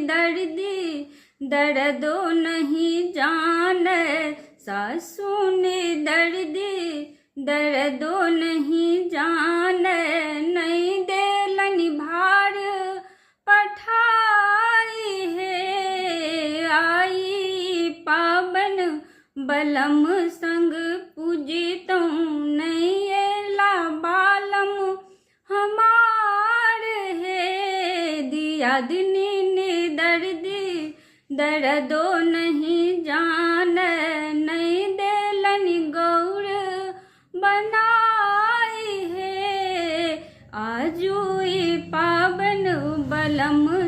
दर्दी दर्दो नहीं जाने, सासू ने दर्दी दर्दो नहीं जाने, नहीं देलन भार पठाई है, आई पावन बलम संग पूजी तुम, नहीं एला बालम हमार है, दिया दिनी ने दर्दी दर्दो नहीं जाने, नहीं देलन गौर बनाई है, आजुई पावन बलम